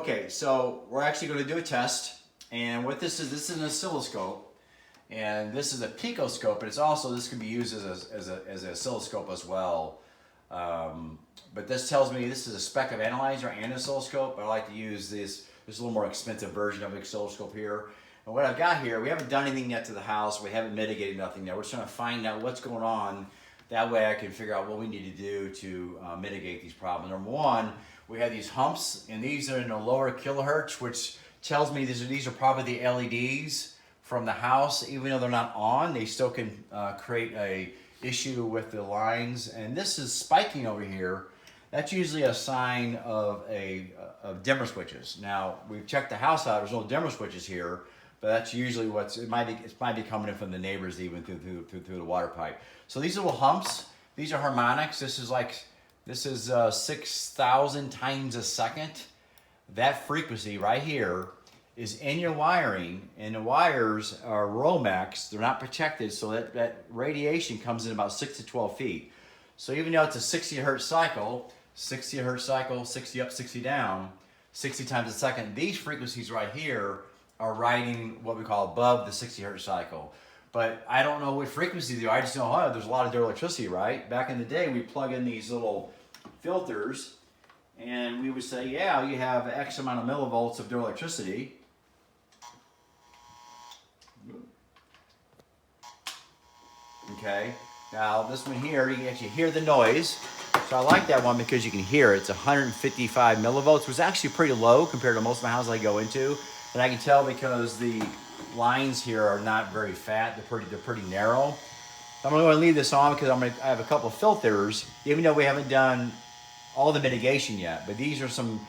Okay, so we're actually going to do a test, and what this is an oscilloscope, and this is a Pico scope, but it's also, this can be used as an oscilloscope as well. But this tells me this is a spectrum analyzer and oscilloscope, but I like to use this a little more expensive version of the oscilloscope here. And what I've got here, we haven't done anything yet to the house, we haven't mitigated nothing yet. We're just trying to find out what's going on. That way I can figure out what we need to do to mitigate these problems. Number one, we have these humps, and these are in a lower kilohertz, which tells me these are probably the LEDs from the house. Even though they're not on, they still can create a issue with the lines. And this is spiking over here. That's usually a sign of dimmer switches. Now, we've checked the house out, there's no dimmer switches here, but that's usually it might be coming in from the neighbors, even through the water pipe. So these little humps, these are harmonics. This is 6,000 times a second. That frequency right here is in your wiring, and the wires are Romex. They're not protected, so that radiation comes in about 6 to 12 feet. So even though it's a 60 hertz cycle, 60 hertz cycle, 60 up, 60 down, 60 times a second, these frequencies right here are riding what we call above the 60 hertz cycle. But I don't know what frequency they are. I just know, oh, there's a lot of electricity, right? Back in the day, we plug in these little filters, and we would say, yeah, you have X amount of millivolts of electricity. Okay, now this one here, you can actually hear the noise. So I like that one because you can hear it. It's 155 millivolts, which is actually pretty low compared to most of my houses I go into. And I can tell because the lines here are not very fat, they're pretty narrow. I'm gonna go and leave this on because I have a couple of filters, even though we haven't done all the mitigation yet. But these are some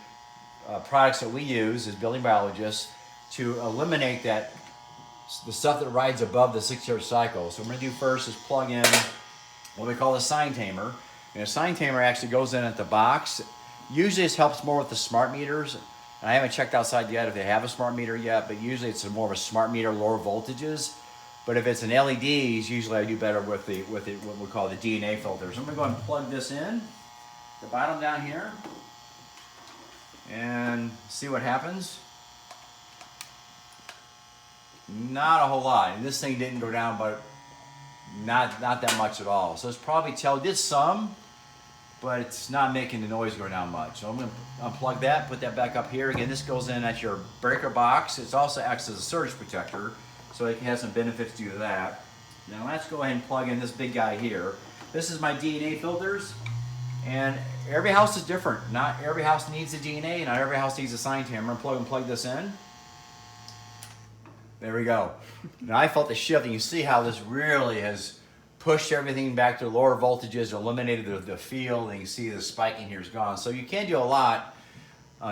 products that we use as building biologists to eliminate the stuff that rides above the 60 hertz cycle. So what I'm gonna do first is plug in what we call a Sine Tamer. And a Sine Tamer actually goes in at the box. Usually this helps more with the smart meters. And I haven't checked outside yet if they have a smart meter yet, but usually it's more of a smart meter, lower voltages. But if it's an LEDs, usually I do better with what we call the DNA filters. I'm gonna go ahead and plug this in, the bottom down here, and see what happens. Not a whole lot. And this thing didn't go down, but not that much at all. So it's probably did some, but it's not making the noise go down much. So I'm going to unplug that, put that back up here. Again, this goes in at your breaker box. It also acts as a surge protector, so it has some benefits due to that. Now let's go ahead and plug in this big guy here. This is my DNA filters, and every house is different. Not every house needs a DNA, not every house needs a Sine Tamer. I'm going to plug this in. There we go. Now I felt the shift, and you see how this really has pushed everything back to lower voltages, eliminated the field, and you see the spiking here is gone. So you can do a lot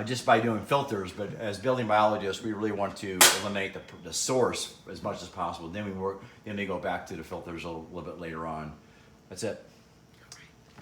just by doing filters, but as building biologists, we really want to eliminate the source as much as possible. Then we go back to the filters a little bit later on. That's it.